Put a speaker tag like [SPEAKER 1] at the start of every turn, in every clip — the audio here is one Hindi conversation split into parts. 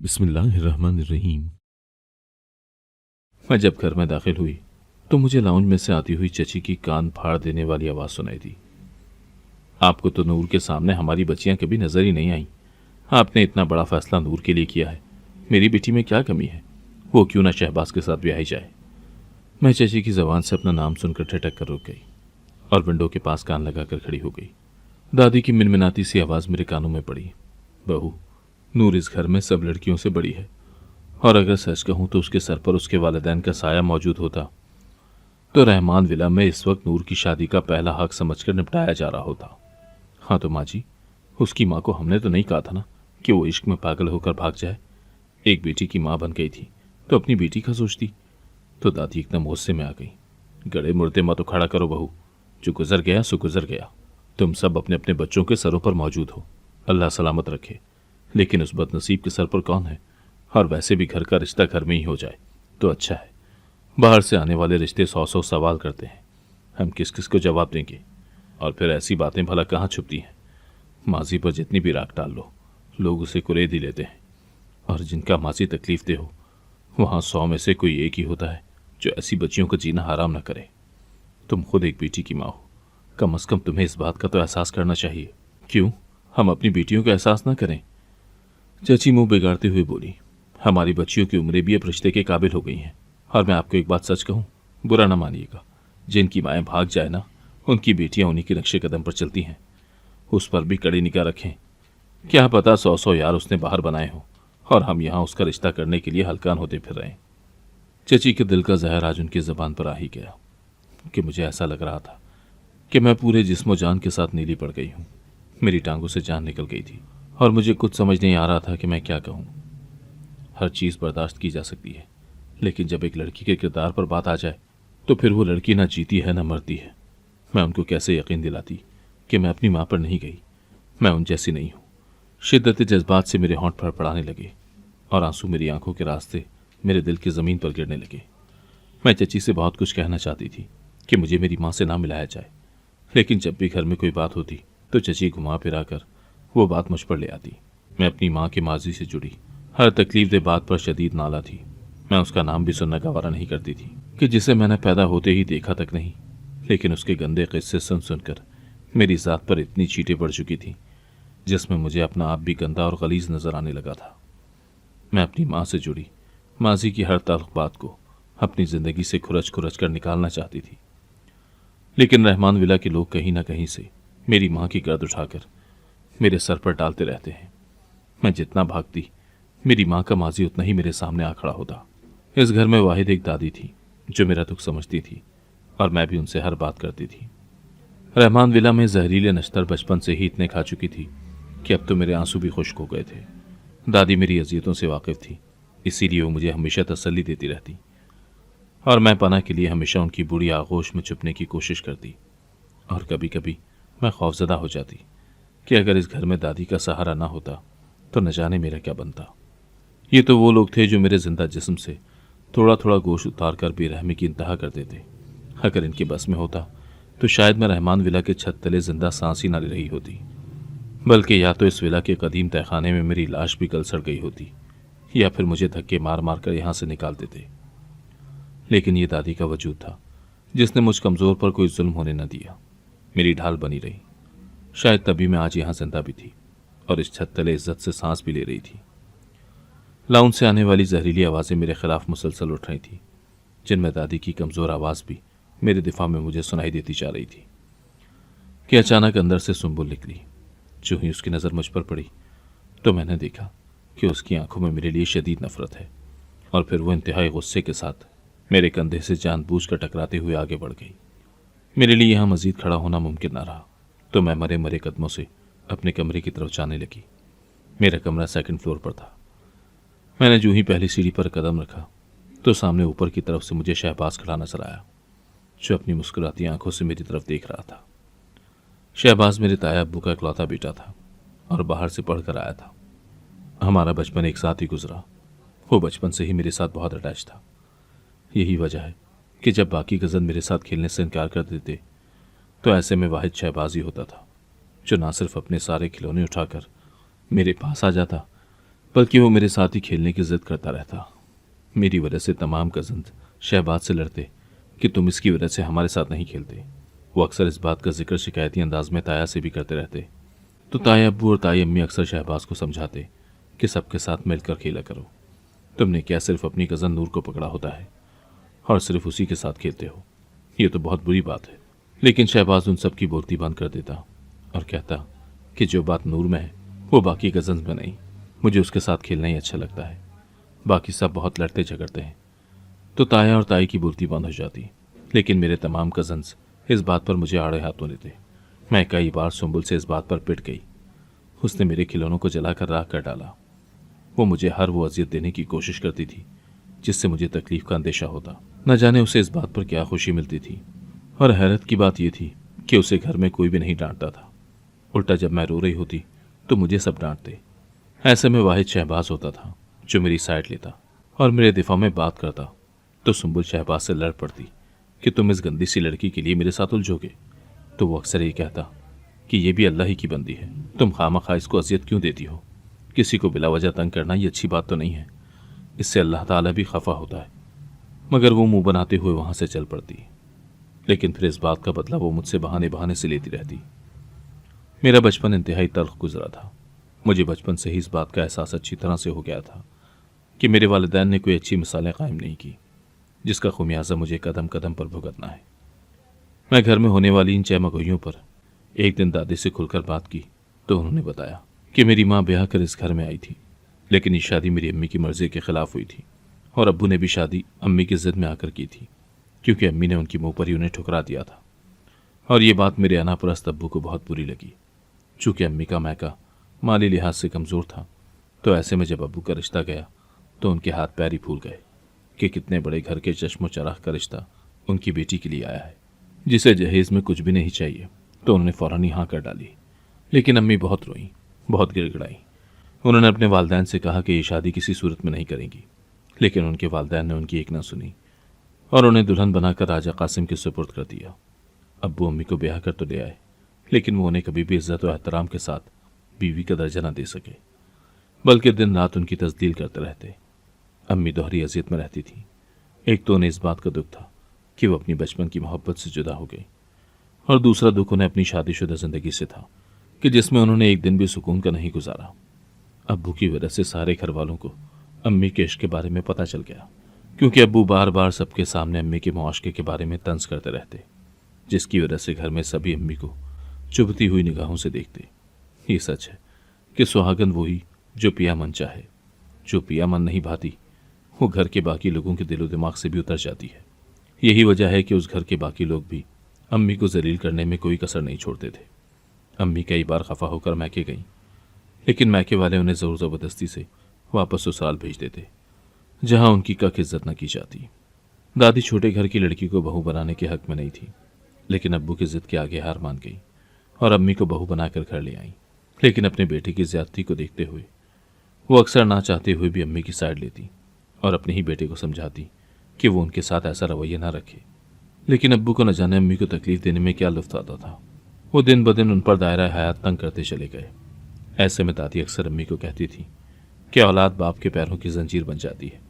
[SPEAKER 1] बिस्मिल्लाहिर्रहमानिर्रहीम। मैं जब घर में दाखिल हुई तो मुझे लाउंज में से आती हुई चची की कान फाड़ देने वाली आवाज़ सुनाई दी। आपको तो नूर के सामने हमारी बच्चियां कभी नजर ही नहीं आई। आपने इतना बड़ा फैसला नूर के लिए किया है। मेरी बेटी में क्या कमी है? वो क्यों ना शहबाज के साथ ब्याही जाए। मैं चची की जबान से अपना नाम सुनकर ठिठक कर रुक गई और विंडो के पास कान लगाकर खड़ी हो गई। दादी की मिनमिनाती सी आवाज़ मेरे कानों में पड़ी। बहू, नूर इस घर में सब लड़कियों से बड़ी है, और अगर सच कहूं तो उसके सर पर उसके वालिदैन का साया मौजूद होता तो रहमान विला में इस वक्त नूर की शादी का पहला हक समझकर निपटाया जा रहा होता। हाँ तो माँ जी, उसकी माँ को हमने तो नहीं कहा था ना कि वो इश्क में पागल होकर भाग जाए। एक बेटी की माँ बन गई थी तो अपनी बेटी का सोचती। तो दादी एकदम गुस्से में आ गई। गड़े मुर्दे मत उखाड़ा करो बहू, जो गुजर गया सो गुजर गया। तुम सब अपने अपने बच्चों के सरों पर मौजूद हो, अल्लाह सलामत रखे। लेकिन उस बदनसीब के सर पर कौन है? और वैसे भी घर का रिश्ता घर में ही हो जाए तो अच्छा है। बाहर से आने वाले रिश्ते 100 सवाल करते हैं, हम किस किस को जवाब देंगे? और फिर ऐसी बातें भला कहाँ छुपती हैं? माजी पर जितनी भी राख डाल लो, लोग उसे कुरेद ही लेते हैं। और जिनका माजी तकलीफ दे हो, वहाँ 100 में से कोई एक ही होता है जो ऐसी बच्चियों को जीना हराम न करे। तुम खुद एक बेटी की माँ हो, कम अज कम तुम्हें इस बात का तो एहसास करना चाहिए। क्यों हम अपनी बेटियों का एहसास ना करें? चची मुंह बिगाड़ते हुए बोली, हमारी बच्चियों की उम्रें भी अब रिश्ते के काबिल हो गई हैं। और मैं आपको एक बात सच कहूं, बुरा ना मानिएगा, जिनकी माएँ भाग जाए ना, उनकी बेटियां उन्हीं के नक्शे कदम पर चलती हैं। उस पर भी कड़ी निगाह रखें। क्या पता 100 यार उसने बाहर बनाए हों और हम यहाँ उसका रिश्ता करने के लिए हलकान होते फिर रहे हैं। चची के दिल का जहर आज उनकी जबान पर आ ही गया कि मुझे ऐसा लग रहा था कि मैं पूरे जिस्मो जान के साथ नीली पड़ गई हूँ। मेरी टांगों से जान निकल गई थी और मुझे कुछ समझ नहीं आ रहा था कि मैं क्या कहूँ। हर चीज़ बर्दाश्त की जा सकती है, लेकिन जब एक लड़की के किरदार पर बात आ जाए तो फिर वो लड़की ना जीती है ना मरती है। मैं उनको कैसे यकीन दिलाती कि मैं अपनी माँ पर नहीं गई, मैं उन जैसी नहीं हूँ। शिद्दत जज्बात से मेरे होंठ फड़फड़ाने लगे और आंसू मेरी आंखों के रास्ते मेरे दिल की ज़मीन पर गिरने लगे। मैं चची से बहुत कुछ कहना चाहती थी कि मुझे मेरी माँ से ना मिलाया जाए, लेकिन जब भी घर में कोई बात होती तो चची घुमा फिरा कर वो बात मुझ पर ले आती। मैं अपनी माँ के माजी से जुड़ी हर तकलीफ दे बात पर शदीद नाला थी। मैं उसका नाम भी सुनना गवारा नहीं करती थी कि जिसे मैंने पैदा होते ही देखा तक नहीं, लेकिन उसके गंदे किस्से सुन सुनकर मेरी ज़ात पर इतनी चीटें पड़ चुकी थी जिसमें मुझे अपना आप भी गंदा और गलीज नजर आने लगा था। मैं अपनी माँ से जुड़ी माजी की हर तल्ख बात को अपनी ज़िंदगी से खुरच खुरच कर निकालना चाहती थी, लेकिन रहमान विला के लोग कहीं ना कहीं से मेरी माँ की गर्द उठाकर मेरे सर पर डालते रहते हैं। मैं जितना भागती, मेरी माँ का माजी उतना ही मेरे सामने आ खड़ा होता। इस घर में वाहिद एक दादी थी जो मेरा दुख समझती थी और मैं भी उनसे हर बात करती थी। रहमान विला में जहरीले नश्तर बचपन से ही इतने खा चुकी थी कि अब तो मेरे आंसू भी खुश्क हो गए थे। दादी मेरी अजियतों से वाकिफ थी, इसीलिए वो मुझे हमेशा तसल्ली देती रहती और मैं पनाह के लिए हमेशा उनकी बुरी आगोश में छुपने की कोशिश करती। और कभी कभी मैं खौफजदा हो जाती कि अगर इस घर में दादी का सहारा ना होता तो न जाने मेरा क्या बनता। ये तो वो लोग थे जो मेरे जिंदा जिस्म से थोड़ा थोड़ा गोश्त उतार कर बेरहमी की इंतहा कर देते। अगर इनके बस में होता तो शायद मैं रहमान विला के छत तले जिंदा सांस ही ना ले रही होती, बल्कि या तो इस विला के कदीम तहखाने में मेरी लाश भी गल सड़ गई होती या फिर मुझे धक्के मार मार कर यहाँ से निकाल देते। लेकिन ये दादी का वजूद था जिसने मुझ कमज़ोर पर कोई जुल्म होने न दिया, मेरी ढाल बनी रही। शायद तभी मैं आज यहाँ जिंदा भी थी और इस छत तले इज्जत से सांस भी ले रही थी। लाउंज से आने वाली जहरीली आवाज़ें मेरे खिलाफ मुसलसल उठ रही थी, जिनमें दादी की कमज़ोर आवाज़ भी मेरे दिफा में मुझे सुनाई देती जा रही थी कि अचानक अंदर से सुंबुल निकली। जो ही उसकी नज़र मुझ पर पड़ी तो मैंने देखा कि उसकी आंखों में मेरे लिए शदीद नफरत है और फिर वो इंतहाई गुस्से के साथ मेरे कंधे से जानबूझकर टकराते हुए आगे बढ़ गई। मेरे लिए यहाँ मजीद खड़ा होना मुमकिन न रहा तो मैं मरे मरे कदमों से अपने कमरे की तरफ जाने लगी। मेरा कमरा 2nd फ्लोर पर था। मैंने जो ही पहली सीढ़ी पर कदम रखा तो सामने ऊपर की तरफ से मुझे शहबाज खड़ा नजर आया, जो अपनी मुस्कुराती आंखों से मेरी तरफ देख रहा था। शहबाज मेरे ताया अब्बू का इकलौता बेटा था और बाहर से पढ़कर आया था। हमारा बचपन एक साथ ही गुजरा। वो बचपन से ही मेरे साथ बहुत अटैच था। यही वजह है कि जब बाकी कज़न मेरे साथ खेलने से इनकार कर देते तो ऐसे में वाहिद शहबाज ही होता था जो ना सिर्फ अपने सारे खिलौने उठाकर मेरे पास आ जाता बल्कि वो मेरे साथ ही खेलने की जिद करता रहता। मेरी वजह से तमाम कज़न शहबाज से लड़ते कि तुम इसकी वजह से हमारे साथ नहीं खेलते। वो अक्सर इस बात का जिक्र शिकायती अंदाज में ताया से भी करते रहते। तो ताया अब्बू और ताई अम्मी अक्सर शहबाज को समझाते कि सबके साथ मिलकर खेला करो। तुमने क्या सिर्फ अपनी कज़न नूर को पकड़ा होता है और सिर्फ उसी के साथ खेलते हो? ये तो बहुत बुरी बात है। लेकिन शहबाज उन सब की बोलती बंद कर देता और कहता कि जो बात नूर में है वो बाकी कज़न्स में नहीं। मुझे उसके साथ खेलना ही अच्छा लगता है। बाकी सब बहुत लड़ते झगड़ते हैं। तो ताया और ताई की बोलती बंद हो जाती। लेकिन मेरे तमाम कज़न्स इस बात पर मुझे आड़े हाथों लेते। मैं कई बार सुंबुल से इस बात पर पिट गई। उसने मेरे खिलौनों को जलाकर राख कर डाला। वो मुझे हर वो अजियत देने की कोशिश करती थी जिससे मुझे तकलीफ का अंदेशा होता। न जाने उसे इस बात पर क्या खुशी मिलती थी। और हैरत की बात यह थी कि उसे घर में कोई भी नहीं डांटता था। उल्टा जब मैं रो रही होती तो मुझे सब डांटते। ऐसे में वाहिद शहबाज होता था जो मेरी साइड लेता और मेरे दिफा में बात करता। तो सुंबुल शहबाज से लड़ पड़ती कि तुम इस गंदी सी लड़की के लिए मेरे साथ उलझोगे। तो वो अक्सर ये कहता कि ये भी अल्लाह ही की बंदी है, तुम खामखा इसको अजियत क्यों देती हो? किसी को बिला वजह तंग करना ये अच्छी बात तो नहीं है। इससे अल्लाह ताला भी खफा होता है। मगर वो मुंह बनाते हुए वहां से चल पड़ती। लेकिन फिर इस बात का बदला वो मुझसे बहाने बहाने से लेती रहती। मेरा बचपन इंतहाई तल्ख गुजरा था। मुझे बचपन से ही इस बात का एहसास अच्छी तरह से हो गया था कि मेरे वालिदैन ने कोई अच्छी मिसालें कायम नहीं की जिसका खुमियाजा मुझे कदम कदम पर भुगतना है। मैं घर में होने वाली इन चहमगोइयों पर एक दिन दादी से खुलकर बात की तो उन्होंने बताया कि मेरी माँ ब्याह कर इस घर में आई थी, लेकिन ये शादी मेरी अम्मी की मर्जी के खिलाफ हुई थी और अब्बू ने भी शादी अम्मी की जिद में आकर की थी क्योंकि अम्मी ने उनकी मुंह पर ही उन्हें ठुकरा दिया था। और ये बात मेरे अनापरस्त अब्बू को बहुत बुरी लगी। चूंकि अम्मी का मैका माली लिहाज से कमज़ोर था तो ऐसे में जब अब्बू का रिश्ता गया तो उनके हाथ पैर ही फूल गए कि कितने बड़े घर के चश्मो चराग का रिश्ता उनकी बेटी के लिए आया है जिसे जहेज में कुछ भी नहीं चाहिए। तो उन्होंने फ़ौरन ही हाँ कर डाली। लेकिन अम्मी बहुत रोईं, बहुत गिड़गिड़ाई। उन्होंने अपने वालिदैन से कहा कि ये शादी किसी सूरत में नहीं करेंगी, लेकिन उनके वालिदैन ने उनकी एक ना सुनी और उन्हें दुल्हन बनाकर राजा कासिम के सुपुर्द कर दिया। अब्बू अम्मी को ब्याह कर तो ले आए, लेकिन वो उन्हें कभी भी इज्जत और एहतराम के साथ बीवी का दर्जा न दे सके, बल्कि दिन रात उनकी तस्दील करते रहते। अम्मी दोहरी अजियत में रहती थी। एक तो उन्हें इस बात का दुख था कि वो अपनी बचपन की मोहब्बत से जुदा हो गई, और दूसरा दुख उन्हें अपनी शादीशुदा जिंदगी से था कि जिसमें उन्होंने एक दिन भी सुकून का नहीं गुजारा। अब्बू की वजह से सारे घर वालों को अम्मी के इश्क के बारे में पता चल गया, क्योंकि अब्बू बार बार सबके सामने अम्मी के मुआशके के बारे में तंज करते रहते, जिसकी वजह से घर में सभी अम्मी को चुभती हुई निगाहों से देखते। ये सच है कि सुहागन वही जो पिया मन चाहे, जो पिया मन नहीं भाती वो घर के बाकी लोगों के दिलो दिमाग से भी उतर जाती है। यही वजह है कि उस घर के बाकी लोग भी अम्मी को जलील करने में कोई कसर नहीं छोड़ते थे। अम्मी कई बार खफा होकर मैके गईं, लेकिन मैके वाले उन्हें ज़ोर ज़बरदस्ती से वापस ससुराल भेज देते, जहां उनकी कक इज्जत न की जाती। दादी छोटे घर की लड़की को बहू बनाने के हक में नहीं थी, लेकिन अब्बू की जिद के आगे हार मान गई और अम्मी को बहू बनाकर घर ले आई। लेकिन अपने बेटे की ज्यादती को देखते हुए वो अक्सर ना चाहते हुए भी अम्मी की साइड लेती और अपने ही बेटे को समझाती कि वो उनके साथ ऐसा रवैया ना रखे। लेकिन अब्बू को न जाने अम्मी को तकलीफ देने में क्या लुत्फ आता था। वो दिन ब दिन उन पर दायरा हयात तंग करते चले गए। ऐसे में दादी अक्सर अम्मी को कहती थी कि औलाद बाप के पैरों की जंजीर बन जाती है,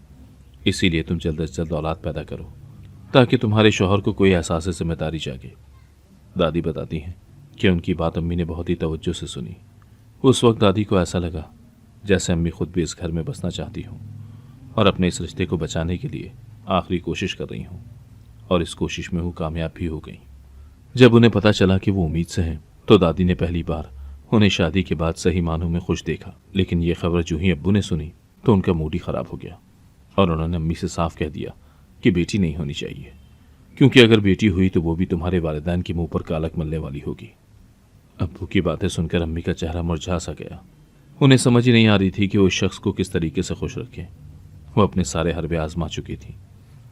[SPEAKER 1] इसीलिए तुम जल्द से जल्द औलाद पैदा करो ताकि तुम्हारे शौहर को कोई एहसास जिम्मेदारी जागे। दादी बताती हैं कि उनकी बात अम्मी ने बहुत ही तवज्जो से सुनी। उस वक्त दादी को ऐसा लगा जैसे अम्मी खुद भी इस घर में बसना चाहती हूँ और अपने इस रिश्ते को बचाने के लिए आखिरी कोशिश कर रही हूँ, और इस कोशिश में वो कामयाब भी हो गई। जब उन्हें पता चला कि वो उम्मीद से हैं तो दादी ने पहली बार उन्हें शादी के बाद सही मानों में खुश देखा। लेकिन ये खबर जो ही अब्बू ने सुनी तो उनका मूड ही खराब हो गया और उन्होंने अम्मी से साफ कह दिया कि बेटी नहीं होनी चाहिए, क्योंकि अगर बेटी हुई तो वो भी तुम्हारे वालिदैन के मुंह पर कालक मलने वाली होगी। अब्बू की बातें सुनकर अम्मी का चेहरा मुरझा सा गया। उन्हें समझ ही नहीं आ रही थी कि वो इस शख्स को किस तरीके से खुश रखें। वो अपने सारे हरबे आजमा चुकी थी।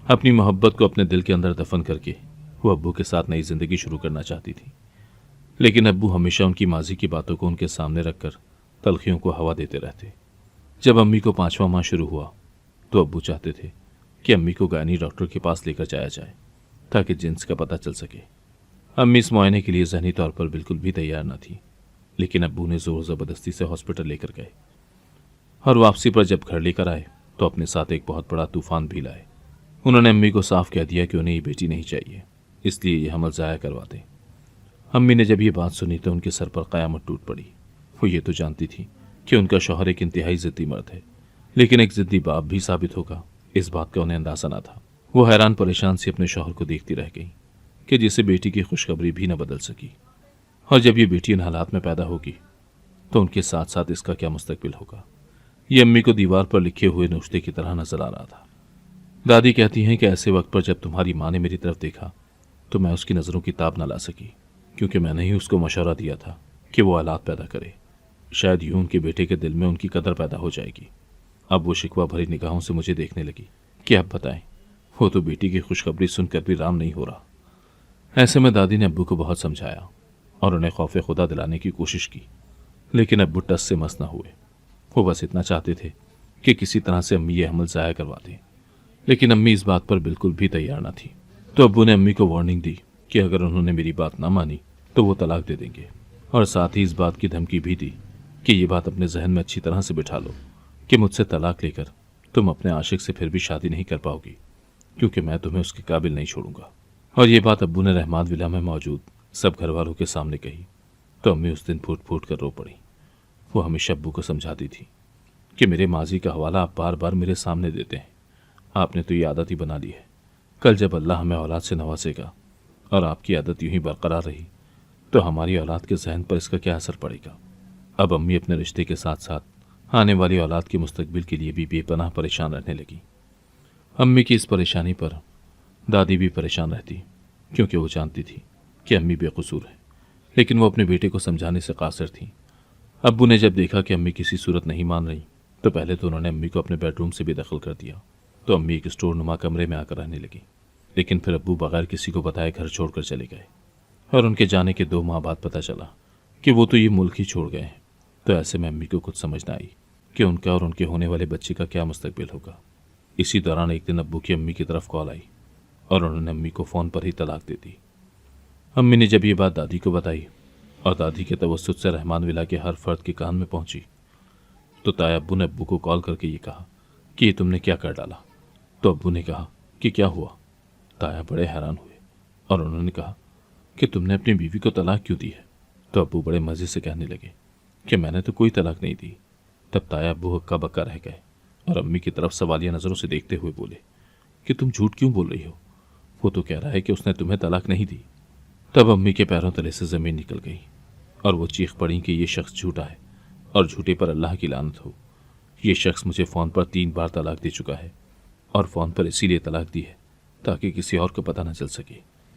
[SPEAKER 1] अपनी मोहब्बत को अपने दिल के अंदर दफन करके वो अब्बू के साथ नई जिंदगी शुरू करना चाहती थी। लेकिन अब्बू हमेशा उनकी माजी की बातों को उनके सामने रखकर तलखियों को हवा देते रहते। जब अम्मी को 5वां माह शुरू हुआ तो अब्बू चाहते थे कि अम्मी को गायनी डॉक्टर के पास लेकर जाया जाए ताकि जिन्स का पता चल सके। अम्मी इस मुआयने के लिए जहनी तौर पर बिल्कुल भी तैयार न थी, लेकिन अब्बू ने जोर ज़बरदस्ती से हॉस्पिटल लेकर गए। और वापसी पर जब घर लेकर आए तो अपने साथ एक बहुत बड़ा तूफान भी लाए। उन्होंने अम्मी को साफ कह दिया कि उन्हें ये बेटी नहीं चाहिए, इसलिए ये हमल ज़ाया करवा दें। अम्मी ने जब ये बात सुनी तो उनके सर पर क़यामत टूट पड़ी। वो ये तो जानती थी कि उनका शौहर एक इंतहाई ज़िद्दी मर्द है, लेकिन एक ज़िद्दी बाप भी साबित होगा, इस बात का उन्हें अंदाज़ा न था। वो हैरान परेशान से अपने शौहर को देखती रह गई कि जिसे बेटी की खुशखबरी भी न बदल सकी। और जब ये बेटी इन हालात में पैदा होगी तो उनके साथ साथ इसका क्या मुस्तकबिल होगा, ये अम्मी को दीवार पर लिखे हुए नुक्ते की तरह नजर आ रहा था। दादी कहती हैं कि ऐसे वक्त पर जब तुम्हारी माँ ने मेरी तरफ देखा तो मैं उसकी नज़रों की ताब न ला सकी, क्योंकि मैंने ही उसको मशवरा दिया था कि वो औलाद पैदा करे। शायद यूं उनके बेटे के दिल में उनकी कदर पैदा हो जाएगी। अब वो शिकवा भरी निगाहों से मुझे देखने लगी कि अब बताएं, वो तो बेटी की खुशखबरी सुनकर भी राम नहीं हो रहा। ऐसे में दादी ने अब्बू को बहुत समझाया और उन्हें खौफ खुदा दिलाने की कोशिश की, लेकिन अब्बू टस से मस न हुए। वो बस इतना चाहते थे कि किसी तरह से अम्मी ये हमल ज़ाया करवा दें, लेकिन अम्मी इस बात पर बिल्कुल भी तैयार न थी। तो अब्बू ने अम्मी को वार्निंग दी कि अगर उन्होंने मेरी बात ना मानी तो वो तलाक दे देंगे, और साथ ही इस बात की धमकी भी दी कि ये बात अपने जहन में अच्छी तरह से बिठा लो कि मुझसे तलाक लेकर तुम अपने आशिक से फिर भी शादी नहीं कर पाओगी, क्योंकि मैं तुम्हें उसके काबिल नहीं छोड़ूंगा। और ये बात अब्बू ने रहमान विला में मौजूद सब घर वालों के सामने कही तो अम्मी उस दिन फूट फूट कर रो पड़ी। वो हमेशा अब्बू को समझाती थी कि मेरे माजी का हवाला आप बार बार मेरे सामने देते हैं, आपने तो ये आदत ही बना ली है। कल जब अल्लाह हमें औलाद से नवाजेगा और आपकी आदत यूं ही बरकरार रही तो हमारी औलाद के जहन पर इसका क्या असर पड़ेगा। अब अम्मी अपने रिश्ते के साथ साथ आने वाली औलाद के मुस्तकबिल के लिए भी बेपनाह परेशान रहने लगी। अम्मी की इस परेशानी पर दादी भी परेशान रहती, क्योंकि वो जानती थी कि अम्मी बेकसूर है, लेकिन वो अपने बेटे को समझाने से कासिर थी। अब्बू ने जब देखा कि अम्मी किसी सूरत नहीं मान रही तो पहले तो उन्होंने अम्मी को अपने बेडरूम से बेदखल कर दिया, तो अम्मी एक स्टोर नुमा कमरे में आकर रहने लगी। लेकिन फिर अब्बू बगैर किसी को बताए घर छोड़कर चले गए, और उनके जाने के 2 माह बाद पता चला कि वो तो ये मुल्क ही छोड़ गए हैं। तो ऐसे में अम्मी को कुछ समझ न आई कि उनका और उनके होने वाले बच्चे का क्या मुस्तकबिल होगा। इसी दौरान एक दिन अब्बू की अम्मी की तरफ कॉल आई और उन्होंने अम्मी को फ़ोन पर ही तलाक दे दी। अम्मी ने जब ये बात दादी को बताई और दादी के तवस्सुत से रहमान विला के हर फर्द के कान में पहुंची, तो ताया अब्बू ने अब्बू को कॉल करके ये कहा कि ये तुमने क्या कर डाला। तो अब्बू ने कहा कि क्या हुआ। ताया बड़े हैरान हुए और उन्होंने कहा कि तुमने अपनी बीवी को तलाक क्यों दी है। तो अब्बू बड़े मज़े से कहने लगे कि मैंने तो कोई तलाक नहीं दी। तब ताया अब्बू हक्का बक्का रह गए और अम्मी की तरफ सवालिया नज़रों से देखते हुए बोले कि तुम झूठ क्यों बोल रही हो, वो तो कह रहा है कि उसने तुम्हें तलाक नहीं दी। तब अम्मी के पैरों तले से ज़मीन निकल गई और वो चीख पड़ी कि ये शख्स झूठा है और झूठे पर अल्लाह की लानत हो। ये शख्स मुझे फ़ोन पर 3 बार तलाक दे चुका है, और फ़ोन पर इसीलिए तलाक दी है ताकि किसी और को पता न चल सके।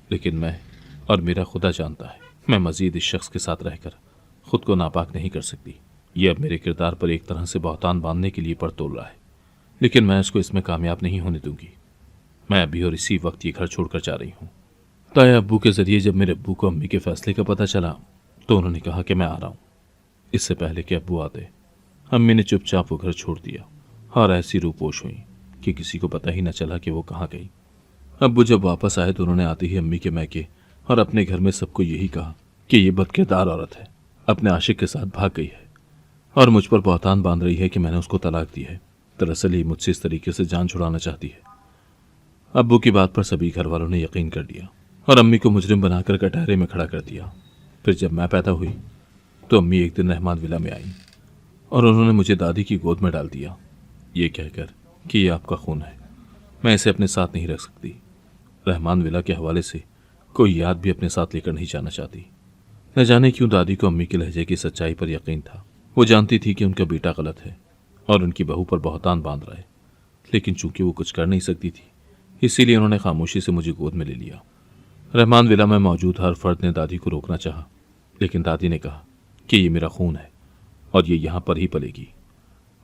[SPEAKER 1] लेकिन मैं और मेरा खुदा जानता है मैं मज़ीद इस शख्स के साथ रहकर ख़ुद को नापाक नहीं कर सकती। ये अब मेरे किरदार पर एक तरह से बहतान बांधने के लिए पर तोल रहा है, लेकिन मैं इसको इसमें कामयाब नहीं होने दूंगी। मैं अभी और इसी वक्त ये घर छोड़कर जा रही हूँ। ताया अब्बू के ज़रिए जब मेरे अब्बू को अम्मी के फ़ैसले का पता चला तो उन्होंने कहा कि मैं आ रहा हूँ। इससे पहले कि अब्बू आते अम्मी ने चुपचाप वो घर छोड़ दिया और ऐसी रूपोश हुई कि किसी को पता ही न चला कि वो कहाँ गई। अब्बू जब वापस आए तो उन्होंने आते ही अम्मी के मैके और अपने घर में सबको यही कहा कि ये बदकिरदार औरत है, अपने आशिक के साथ भाग गई है और मुझ पर बहतान बांध रही है कि मैंने उसको तलाक दी है। दरअसल ये मुझसे इस तरीके से जान छुड़ाना चाहती है। अब्बू की बात पर सभी घर वालों ने यकीन कर लिया और अम्मी को मुजरिम बनाकर कटहरे में खड़ा कर दिया। फिर जब मैं पैदा हुई तो अम्मी एक दिन रहमान विला में आई और उन्होंने मुझे दादी की गोद में डाल दिया, ये कहकर कि ये आपका खून है, मैं इसे अपने साथ नहीं रख सकती। रहमान विला के हवाले से कोई याद भी अपने साथ लेकर नहीं जाना चाहती। न जाने क्यों दादी को अम्मी के लहजे की सच्चाई पर यकीन था। वो जानती थी कि उनका बेटा गलत है और उनकी बहू पर बहतान बांध रहा है, लेकिन चूंकि वो कुछ कर नहीं सकती थी इसीलिए उन्होंने खामोशी से मुझे गोद में ले लिया। रहमान विला में मौजूद हर फर्द ने दादी को रोकना चाहा, लेकिन दादी ने कहा कि ये मेरा खून है और ये यहाँ पर ही पलेगी।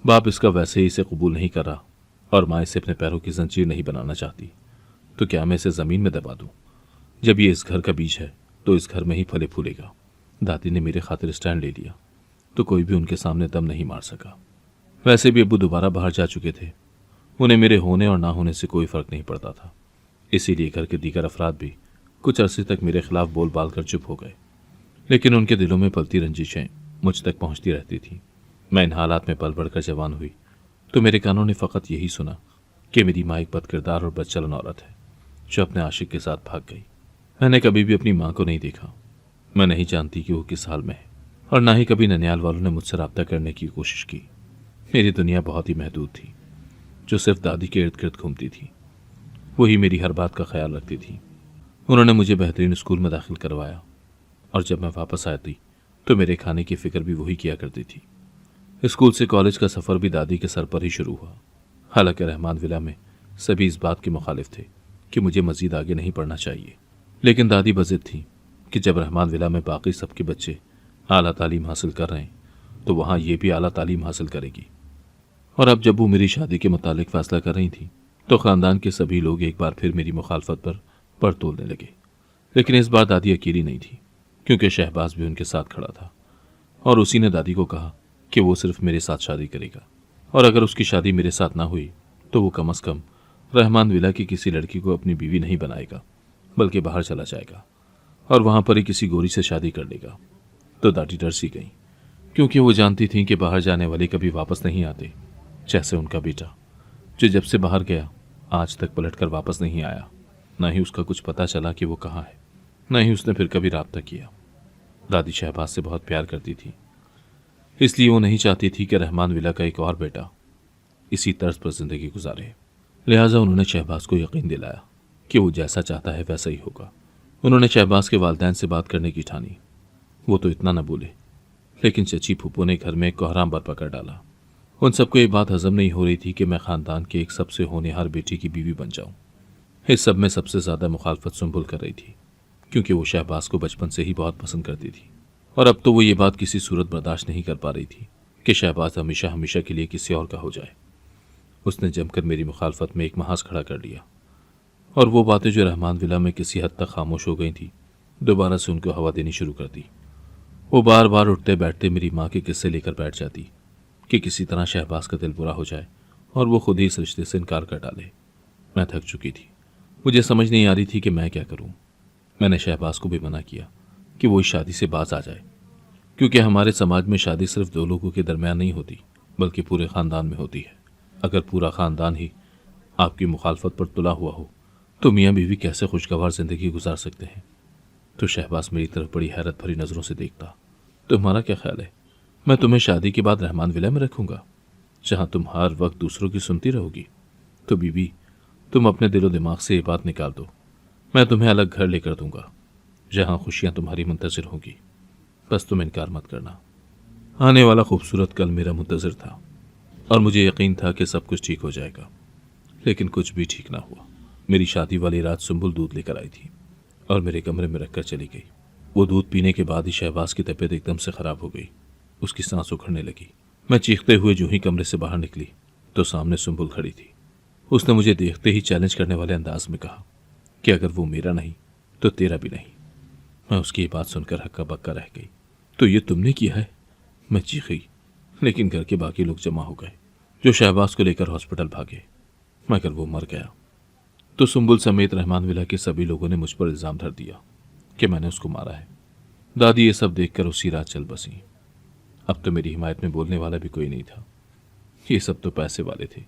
[SPEAKER 1] बाप इसका वैसे ही इसे कबूल नहीं कर रहा और माँ इसे अपने पैरों की जंजीर नहीं बनाना चाहती, तो क्या मैं इसे ज़मीन में दबा दूँ। जब ये इस घर का बीज है तो इस घर में ही फले फूलेगा। दादी ने मेरे खातिर स्टैंड ले लिया तो कोई भी उनके सामने दम नहीं मार सका। वैसे भी अब्बू दोबारा बाहर जा चुके थे, उन्हें मेरे होने और ना होने से कोई फ़र्क नहीं पड़ता था। इसीलिए घर के दीगर अफराद भी कुछ अरसे तक मेरे खिलाफ बोल बाल कर चुप हो गए, लेकिन उनके दिलों में पलती रंजिशें मुझ तक पहुंचती रहती थीं। मैं इन हालात में पल बढ़कर जवान हुई तो मेरे कानों ने फ़कत यही सुना कि मेरी माँ एक बदकिरदार और बदचलन औरत है जो अपने आशिक के साथ भाग गई। मैंने कभी भी अपनी माँ को नहीं देखा। मैं नहीं जानती कि वो किस हाल में है और ना ही कभी ननियाल वालों ने मुझसे रब्ता करने की कोशिश की। मेरी दुनिया बहुत ही महदूद थी जो सिर्फ दादी के इर्द गिर्द घूमती थी। वही मेरी हर बात का ख्याल रखती थी। उन्होंने मुझे बेहतरीन स्कूल में दाखिल करवाया और जब मैं वापस आती तो मेरे खाने की फिक्र भी वही किया करती थी। स्कूल से कॉलेज का सफ़र भी दादी के सर पर ही शुरू हुआ। हालांकि रहमान विला में सभी इस बात के मुखालिफ थे कि मुझे मज़ीद आगे नहीं पढ़ना चाहिए, लेकिन दादी बज़िद थी कि जब रहमान विला में बाकी सबके बच्चे आला तालीम हासिल कर रहे हैं तो वहाँ ये भी आला तालीम हासिल करेगी। और अब जब वो मेरी शादी के मुतालिक फ़ैसला कर रही थी तो ख़ानदान के सभी लोग एक बार फिर मेरी मुखालफत पर तोलने लगे। लेकिन इस बार दादी अकेली नहीं थी क्योंकि शहबाज भी उनके साथ खड़ा था और उसी ने दादी को कहा कि वो सिर्फ मेरे साथ शादी करेगा और अगर उसकी शादी मेरे साथ ना हुई तो वो कम अज़ कम रहमान विला की किसी लड़की को अपनी बीवी नहीं बनाएगा बल्कि बाहर चला जाएगा और वहाँ पर ही किसी गोरी से शादी कर लेगा। तो दादी डर सी गई क्योंकि वो जानती थी कि बाहर जाने वाले कभी वापस नहीं आते, जैसे उनका बेटा जो जब से बाहर गया आज तक पलट कर वापस नहीं आया। ना ही उसका कुछ पता चला कि वो कहाँ है, ना ही उसने फिर कभी राब्ता किया। दादी शहबाज से बहुत प्यार करती थी, इसलिए वो नहीं चाहती थी कि रहमान विला का एक और बेटा इसी तर्ज पर जिंदगी गुजारे। लिहाजा उन्होंने शहबाज को यकीन दिलाया कि वो जैसा चाहता है वैसा ही होगा। उन्होंने शहबाज के वालिदैन से बात करने की ठानी। वो तो इतना न बोले, लेकिन चची फूफो ने घर में एक कोहराम बरपा कर डाला। उन सबको ये बात हजम नहीं हो रही थी कि मैं ख़ानदान के एक सबसे होनहार बेटी की बीवी बन जाऊं। इस सब में सबसे ज़्यादा मुखालफत सुंबुल कर रही थी क्योंकि वो शहबाज को बचपन से ही बहुत पसंद करती थी और अब तो वो ये बात किसी सूरत बर्दाश्त नहीं कर पा रही थी कि शहबाज हमेशा हमेशा के लिए किसी और का हो जाए। उसने जमकर मेरी मुखालफत में एक महाज खड़ा कर लिया और वो बातें जो रहमान विला में किसी हद तक खामोश हो गई थी दोबारा से उनको हवा देनी शुरू कर दी। वो बार बार उठते बैठते मेरी माँ के किस्से लेकर बैठ जाती कि किसी तरह शहबाज का दिल बुरा हो जाए और वो खुद ही इस रिश्ते से इनकार कर डाले। मैं थक चुकी थी, मुझे समझ नहीं आ रही थी कि मैं क्या करूं। मैंने शहबाज को भी मना किया कि वो इस शादी से बाज आ जाए क्योंकि हमारे समाज में शादी सिर्फ दो लोगों के दरमियान नहीं होती बल्कि पूरे ख़ानदान में होती है। अगर पूरा ख़ानदान ही आपकी मुखालफत पर तुला हुआ हो तो मियाँ बीवी कैसे खुशगवार ज़िंदगी गुजार सकते हैं। तो शहबाज मेरी तरफ बड़ी हैरत भरी नज़रों से देखता। तुम्हारा क्या ख्याल है, मैं तुम्हें शादी के बाद रहमान विला में रखूँगा जहाँ तुम हर वक्त दूसरों की सुनती रहोगी? तो बीबी, तुम अपने दिलो दिमाग से ये बात निकाल दो। मैं तुम्हें अलग घर लेकर दूंगा जहाँ खुशियाँ तुम्हारी मुंतज़िर होंगी। बस तुम इनकार मत करना। आने वाला खूबसूरत कल मेरा मुंतज़िर था और मुझे यकीन था कि सब कुछ ठीक हो जाएगा, लेकिन कुछ भी ठीक ना हुआ। मेरी शादी वाली रात सुंबुल दूध लेकर आई थी और मेरे कमरे में रखकर चली गई। वो दूध पीने के बाद ही शहबाज की तबीयत एकदम से ख़राब हो गई। उसकी सांस उखड़ने लगी। मैं चीखते हुए जो ही कमरे से बाहर निकली तो सामने सुंबुल खड़ी थी। उसने मुझे देखते ही चैलेंज करने वाले अंदाज में कहा कि अगर वो मेरा नहीं तो तेरा भी नहीं। मैं उसकी ये बात सुनकर हक्का बक्का रह गई। तो ये तुमने किया है? मैं चीखी, लेकिन घर के बाकी लोग जमा हो गए जो शहबाज को लेकर हॉस्पिटल भागे। मगर वो मर गया तो सुंबुल समेत रहमान विला के सभी लोगों ने मुझ पर इल्ज़ाम धर दिया कि मैंने उसको मारा है। दादी ये सब देखकर उसी रात चल बसी। अब तो मेरी हिमायत में बोलने वाला भी कोई नहीं था। ये सब तो पैसे वाले थे,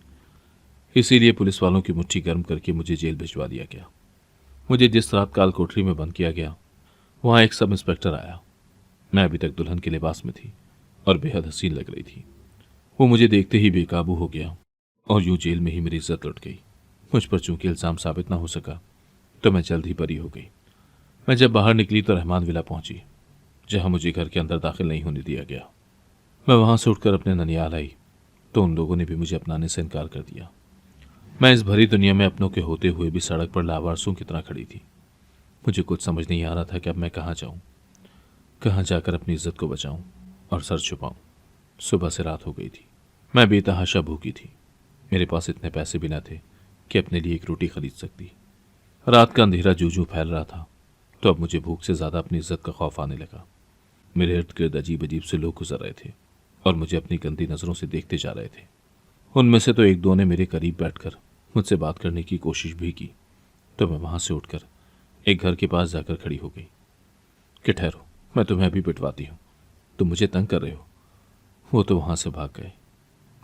[SPEAKER 1] इसीलिए पुलिस वालों की मुट्ठी गर्म करके मुझे जेल भिजवा दिया गया। मुझे जिस रात काल कोठरी में बंद किया गया वहाँ एक सब इंस्पेक्टर आया। मैं अभी तक दुल्हन के लिबास में थी और बेहद हसीन लग रही थी। वो मुझे देखते ही बेकाबू हो गया और यूं जेल में ही मेरी इज्जत लुट गई। मुझ पर चूंकि इल्ज़ाम साबित ना हो सका तो मैं जल्द ही बरी हो गई। मैं जब बाहर निकली तो रहमान विला पहुंची जहां मुझे घर के अंदर दाखिल नहीं होने दिया गया। मैं वहां से उठकर अपने ननियाल आई तो उन लोगों ने भी मुझे अपनाने से इनकार कर दिया। मैं इस भरी दुनिया में अपनों के होते हुए भी सड़क पर लावारसों की तरह खड़ी थी। मुझे कुछ समझ नहीं आ रहा था कि अब मैं कहाँ जाऊँ, कहाँ जाकर अपनी इज्जत को बचाऊँ और सर छुपाऊँ। सुबह से रात हो गई थी। मैं बेतहाशा भूखी थी। मेरे पास इतने पैसे भी न थे कि अपने लिए एक रोटी खरीद सकती। रात का अंधेरा जू जू फैल रहा था तो अब मुझे भूख से ज़्यादा अपनी इज्जत का खौफ आने लगा। मेरे इर्द गिर्द अजीब अजीब से लोग गुजर रहे थे और मुझे अपनी गंदी नज़रों से देखते जा रहे थे। उनमें से तो एक दो ने मेरे करीब बैठकर मुझसे बात करने की कोशिश भी की तो मैं वहाँ से उठकर एक घर के पास जाकर खड़ी हो गई कि ठहरो, मैं तुम्हें अभी पिटवाती हूँ, तुम मुझे तंग कर रहे हो। वो तो वहां से भाग गए,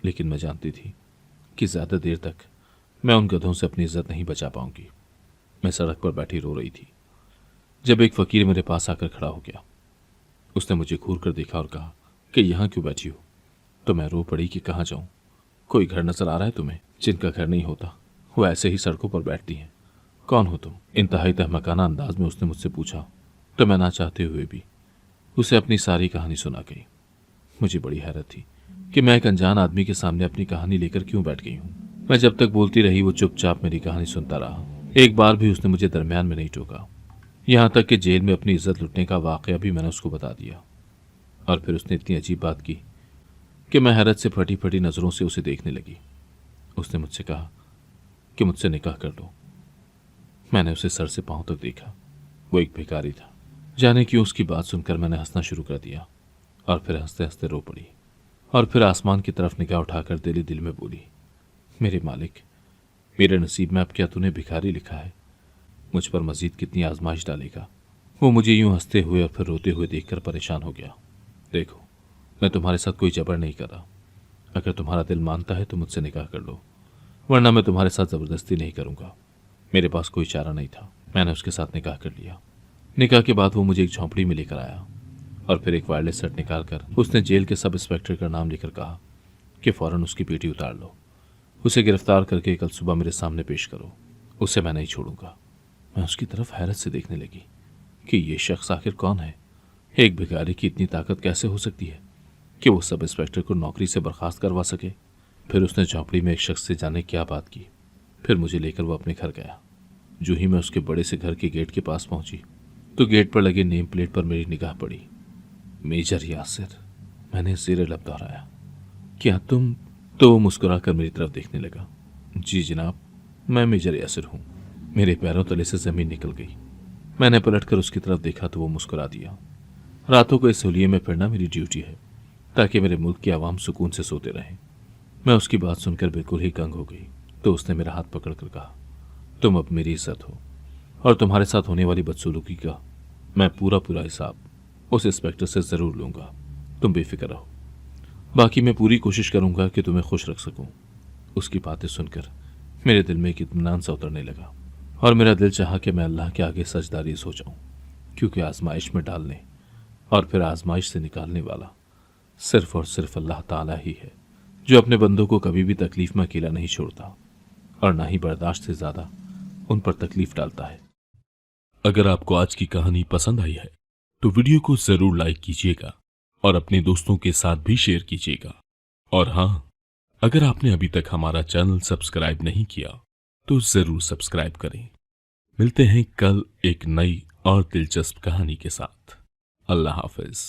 [SPEAKER 1] लेकिन मैं जानती थी कि ज्यादा देर तक मैं उन गधों से अपनी इज्जत नहीं बचा पाऊंगी। मैं सड़क पर बैठी रो रही थी जब एक फकीर मेरे पास आकर खड़ा हो गया। उसने मुझे घूर कर देखा और कहा कि यहाँ क्यों बैठी हो? तो मैं रो पड़ी कि कहाँ जाऊं। कोई घर नजर आ रहा है तुम्हें? जिनका घर नहीं होता वो ऐसे ही सड़कों पर बैठती हैं। कौन हो तुम? इंतहाई तहमकाना अंदाज में उसने मुझसे पूछा। तो मैं ना चाहते हुए भी उसे अपनी सारी कहानी सुना गई। मुझे बड़ी हैरत थी कि मैं एक अनजान आदमी के सामने अपनी कहानी लेकर क्यों बैठ गई हूं। मैं जब तक बोलती रही वो चुपचाप मेरी कहानी सुनता रहा। एक बार भी उसने मुझे दरमियान में नहीं टोका। यहां तक कि जेल में अपनी इज्जत लुटने का वाकया भी मैंने उसको बता दिया। और फिर उसने इतनी अजीब बात की कि मैं हैरत से फटी फटी नजरों से उसे देखने लगी। उसने मुझसे कहा कि मुझसे निकाह कर लो। मैंने उसे सर से पांव तक देखा। वो एक भिखारी था। जाने क्यों उसकी बात सुनकर मैंने हंसना शुरू कर दिया और फिर हंसते हंसते रो पड़ी। और फिर आसमान की तरफ निगाह उठाकर दिल ही दिल में बोली, मेरे मालिक, मेरे नसीब में अब क्या तूने भिखारी लिखा है? मुझ पर मजीद कितनी आजमाइश डालेगा? वो मुझे यूं हंसते हुए और फिर रोते हुए देखकर परेशान हो गया। देखो, मैं तुम्हारे साथ कोई जबर नहीं कर रहा। अगर तुम्हारा दिल मानता है तो मुझसे निकाह कर लो, वरना मैं तुम्हारे साथ जबरदस्ती नहीं करूंगा। मेरे पास कोई चारा नहीं था। मैंने उसके साथ निकाह कर लिया। निकाह के बाद वो मुझे एक झोंपड़ी में लेकर आया और फिर एक वायरलेस सेट निकालकर उसने जेल के सब इंस्पेक्टर का नाम लेकर कहा कि फौरन उसकी पेटी उतार लो, उसे गिरफ्तार करके कल सुबह मेरे सामने पेश करो, उसे मैं नहीं छोड़ूंगा। मैं उसकी तरफ हैरत से देखने लगी कि ये शख्स आखिर कौन है। एक भिखारी की इतनी ताकत कैसे हो सकती है कि वो सब इंस्पेक्टर को नौकरी से बर्खास्त करवा सके। फिर उसने झोंपड़ी में एक शख्स से जाने क्या बात की। फिर मुझे लेकर वो अपने घर गया। जो ही मैं उसके बड़े से घर के गेट के पास पहुंची तो गेट पर लगे नेम प्लेट पर मेरी निगाह पड़ी। मेजर यासिर। मैंने ज़ेरे लब दोहराया, क्या तुम? तो वो मुस्कुरा कर मेरी तरफ देखने लगा। जी जनाब, मैं मेजर यासिर हूँ। मेरे पैरों तले से ज़मीन निकल गई। मैंने पलटकर उसकी तरफ देखा तो वो मुस्कुरा दिया। रातों को इस हुलिये में फिरना मेरी ड्यूटी है ताकि मेरे मुल्क की आवाम सुकून से सोते रहें। मैं उसकी बात सुनकर बिल्कुल ही गंग हो गई। तो उसने मेरा हाथ पकड़कर कहा, तुम अब मेरी इज्जत हो और तुम्हारे साथ होने वाली बदसलूकी का मैं पूरा पूरा हिसाब उस इंस्पेक्टर से ज़रूर लूँगा। तुम बेफिक्र रहो। बाकी मैं पूरी कोशिश करूँगा कि तुम्हें खुश रख सकूँ। उसकी बातें सुनकर मेरे दिल में एक इत्मीनान सा उतरने लगा और मेरा दिल चाहा कि मैं अल्लाह के आगे सजदारी हो जाऊँ, क्योंकि आजमाइश में डालने और फिर आजमाइश से निकालने वाला सिर्फ और सिर्फ अल्लाह ताला ही है, जो अपने बंदों को कभी भी तकलीफ में अकेला नहीं छोड़ता और ना ही बर्दाश्त से ज़्यादा उन पर तकलीफ डालता है।
[SPEAKER 2] अगर आपको आज की कहानी पसंद आई है तो वीडियो को जरूर लाइक कीजिएगा और अपने दोस्तों के साथ भी शेयर कीजिएगा। और हाँ, अगर आपने अभी तक हमारा चैनल सब्सक्राइब नहीं किया तो जरूर सब्सक्राइब करें। मिलते हैं कल एक नई और दिलचस्प कहानी के साथ। अल्लाह हाफिज।